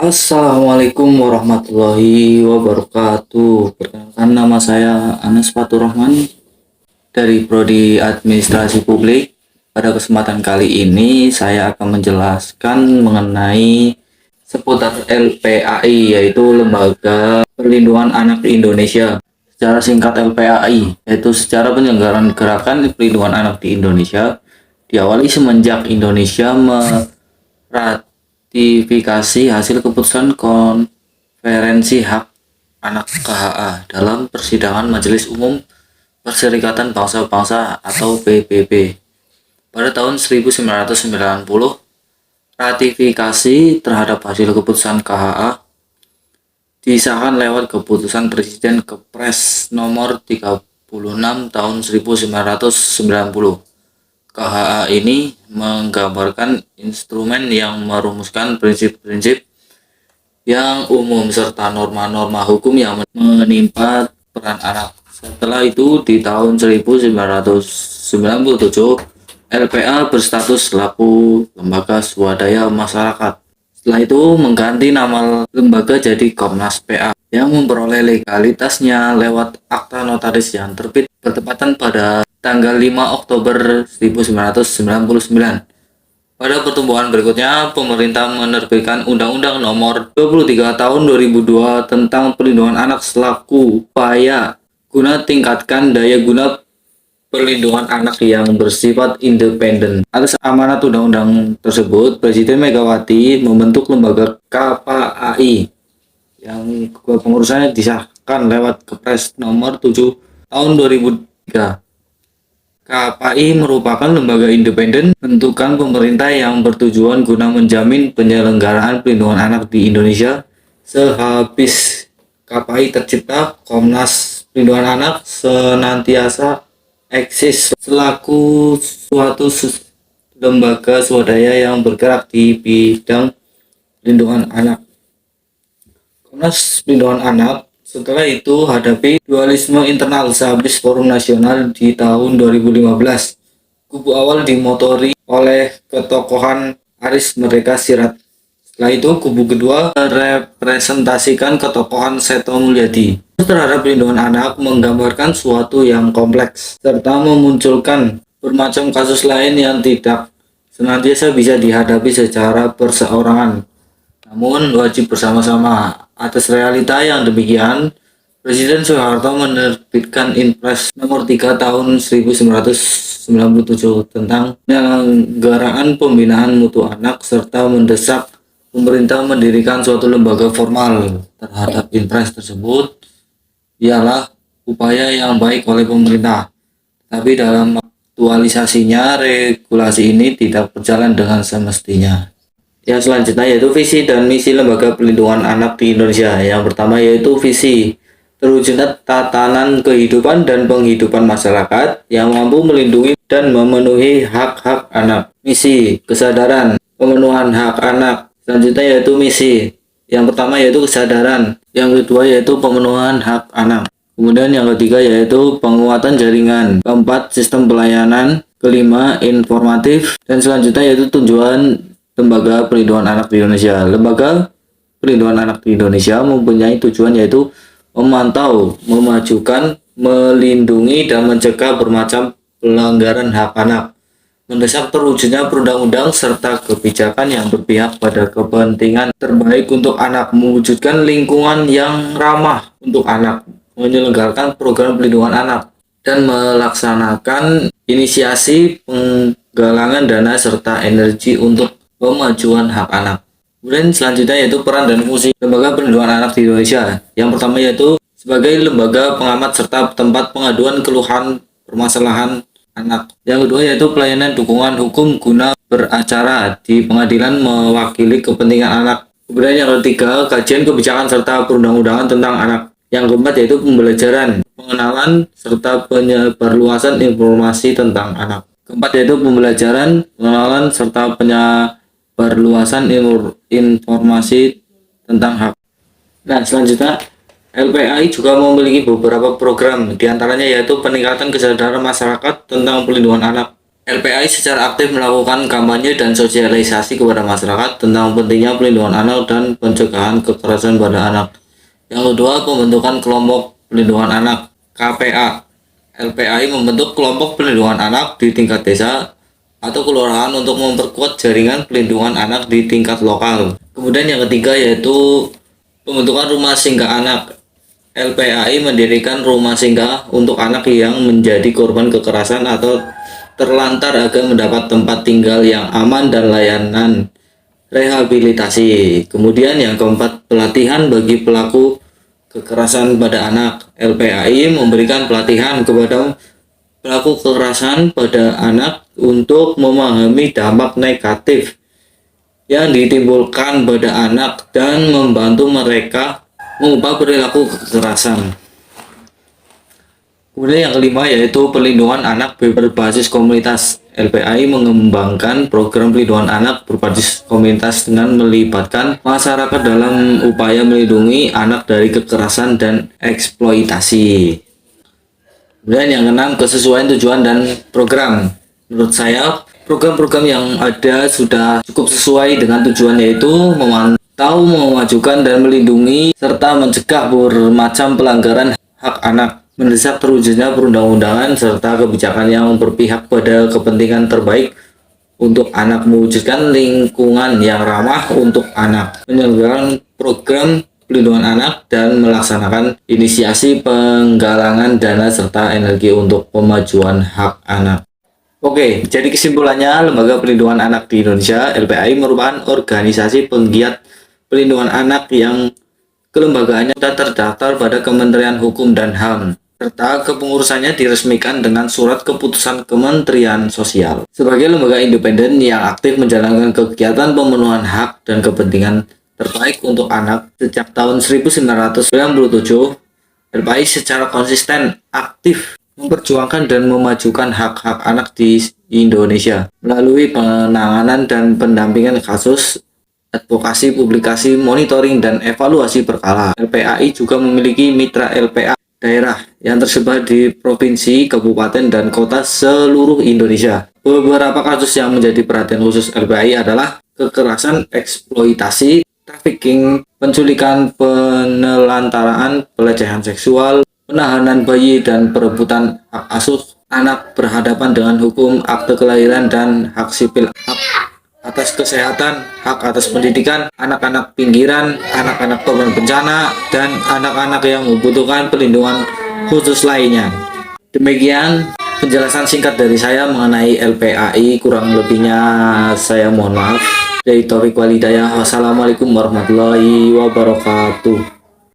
Assalamualaikum warahmatullahi wabarakatuh. Perkenalkan, nama saya Anas Fatur Rahman dari Prodi Administrasi Publik. Pada kesempatan kali ini saya akan menjelaskan mengenai seputar LPAI, yaitu Lembaga Perlindungan Anak di Indonesia. Secara singkat, LPAI yaitu secara penyelenggaraan gerakan perlindungan anak di Indonesia diawali semenjak Indonesia ratifikasi hasil keputusan Konferensi Hak Anak KHA dalam persidangan Majelis Umum Perserikatan Bangsa-Bangsa atau PBB. Pada tahun 1990, ratifikasi terhadap hasil keputusan KHA disahkan lewat keputusan Presiden Kepres nomor 36 tahun 1990. KHA ini menggambarkan instrumen yang merumuskan prinsip-prinsip yang umum serta norma-norma hukum yang menimpa peran anak. Setelah itu, di tahun 1997, LPA berstatus selaku lembaga swadaya masyarakat. Setelah itu mengganti nama lembaga jadi Komnas PA yang memperoleh legalitasnya lewat akta notaris yang terbit bertepatan pada tanggal 5 Oktober 1999. Pada pertumbuhan berikutnya, pemerintah menerbitkan Undang-Undang Nomor 23 Tahun 2002 tentang Perlindungan Anak selaku upaya guna tingkatkan daya guna perlindungan anak yang bersifat independen. Atas amanat undang-undang tersebut, Presiden Megawati membentuk lembaga KPAI yang kepengurusannya disahkan lewat Kepres nomor 7 tahun 2003. KPAI merupakan lembaga independen bentukan pemerintah yang bertujuan guna menjamin penyelenggaraan perlindungan anak di Indonesia. Sehabis KPAI tercipta, Komnas Perlindungan Anak senantiasa eksis selaku suatu lembaga swadaya yang bergerak di bidang perlindungan anak. Komnas Perlindungan Anak setelah itu hadapi dualisme internal sehabis Forum Nasional di tahun 2015. Kubu awal dimotori oleh ketokohan Aris Merdeka Sirait. Setelah itu kubu kedua merepresentasikan ketokohan Seto Mulyadi. Terhadap perlindungan anak menggambarkan suatu yang kompleks serta memunculkan bermacam kasus lain yang tidak senantiasa bisa dihadapi secara perseorangan, namun wajib bersama-sama. Atas realita yang demikian, Presiden Soeharto menerbitkan Inpres nomor 3 tahun 1997 tentang penyelenggaraan pembinaan mutu anak serta mendesak pemerintah mendirikan suatu lembaga formal terhadap Inpres tersebut. Ialah upaya yang baik oleh pemerintah, tapi dalam aktualisasinya regulasi ini tidak berjalan dengan semestinya. Yang selanjutnya yaitu visi dan misi Lembaga Perlindungan Anak di Indonesia. Yang pertama yaitu visi, terwujudnya tatanan kehidupan dan penghidupan masyarakat yang mampu melindungi dan memenuhi hak-hak anak. Misi, kesadaran, pemenuhan hak anak. Selanjutnya yaitu misi. Yang pertama yaitu kesadaran, yang kedua yaitu pemenuhan hak anak. Kemudian yang ketiga yaitu penguatan jaringan. Keempat, sistem pelayanan. Kelima, informatif. Dan selanjutnya yaitu tujuan Lembaga Perlindungan Anak di Indonesia. Lembaga Perlindungan Anak di Indonesia mempunyai tujuan yaitu memantau, memajukan, melindungi, dan mencegah bermacam pelanggaran hak anak, mendesak terwujudnya perundang-undang serta kebijakan yang berpihak pada kepentingan terbaik untuk anak, mewujudkan lingkungan yang ramah untuk anak, menyelenggarakan program perlindungan anak, dan melaksanakan inisiasi penggalangan dana serta energi untuk pemajuan hak anak. Kemudian selanjutnya yaitu peran dan fungsi Lembaga Perlindungan Anak di Indonesia. Yang pertama yaitu sebagai lembaga pengamat serta tempat pengaduan keluhan permasalahan anak. Yang kedua yaitu pelayanan dukungan hukum guna beracara di pengadilan mewakili kepentingan anak. Kemudian yang ketiga, kajian kebijakan serta perundang-undangan tentang anak. Yang keempat yaitu pembelajaran, pengenalan serta penyebarluasan informasi tentang anak. Keempat yaitu pembelajaran, pengenalan serta perluasan informasi tentang hak. Nah, selanjutnya LPAI juga memiliki beberapa program, diantaranya yaitu peningkatan kesadaran masyarakat tentang perlindungan anak, LPAI secara aktif melakukan kampanye dan sosialisasi kepada masyarakat tentang pentingnya pelindungan anak dan pencegahan kekerasan pada anak. Yang kedua, pembentukan kelompok pelindungan anak KPA. LPAI membentuk kelompok pelindungan anak di tingkat desa atau kelurahan untuk memperkuat jaringan pelindungan anak di tingkat lokal. Kemudian yang ketiga yaitu pembentukan rumah singgah anak. LPAI mendirikan rumah singgah untuk anak yang menjadi korban kekerasan atau terlantar agar mendapat tempat tinggal yang aman dan layanan rehabilitasi. Kemudian yang keempat, pelatihan bagi pelaku kekerasan pada anak. LPAI memberikan pelatihan kepada pelaku kekerasan pada anak untuk memahami dampak negatif yang ditimbulkan pada anak dan membantu mereka mengubah perilaku kekerasan. Kemudian yang kelima yaitu perlindungan anak berbasis komunitas. LPAI mengembangkan program perlindungan anak berbasis komunitas dengan melibatkan masyarakat dalam upaya melindungi anak dari kekerasan dan eksploitasi. Kemudian yang keenam, kesesuaian tujuan dan program. Menurut saya, program-program yang ada sudah cukup sesuai dengan tujuan, yaitu memantau, memajukan, dan melindungi serta mencegah bermacam pelanggaran hak anak, mendesak terwujudnya perundang-undangan serta kebijakan yang berpihak pada kepentingan terbaik untuk anak, mewujudkan lingkungan yang ramah untuk anak, menyelenggarakan program pelindungan anak, dan melaksanakan inisiasi penggalangan dana serta energi untuk pemajuan hak anak. Oke, jadi kesimpulannya, Lembaga Perlindungan Anak di Indonesia (LPAI) merupakan organisasi penggiat pelindungan anak yang kelembagaannya sudah terdaftar pada Kementerian Hukum dan HAM, serta kepengurusannya diresmikan dengan surat keputusan Kementerian Sosial. Sebagai lembaga independen yang aktif menjalankan kegiatan pemenuhan hak dan kepentingan terbaik untuk anak sejak tahun 1997, LPAI secara konsisten aktif memperjuangkan dan memajukan hak-hak anak di Indonesia melalui penanganan dan pendampingan kasus, advokasi, publikasi, monitoring, dan evaluasi berkala. LPAI juga memiliki mitra LPA daerah yang tersebar di provinsi, kabupaten, dan kota seluruh Indonesia. Beberapa kasus yang menjadi perhatian khusus LPAI adalah kekerasan, eksploitasi, trafficking, penculikan, penelantaraan, pelecehan seksual, penahanan bayi, dan perebutan hak asuh anak berhadapan dengan hukum, akte kelahiran, dan hak sipil, hak atas kesehatan, hak atas pendidikan, anak-anak pinggiran, anak-anak korban bencana, dan anak-anak yang membutuhkan perlindungan khusus lainnya. Demikian penjelasan singkat dari saya mengenai LPAI, kurang lebihnya saya mohon maaf. Dari Taufik Walhidayah. Wassalamualaikum warahmatullahi wabarakatuh.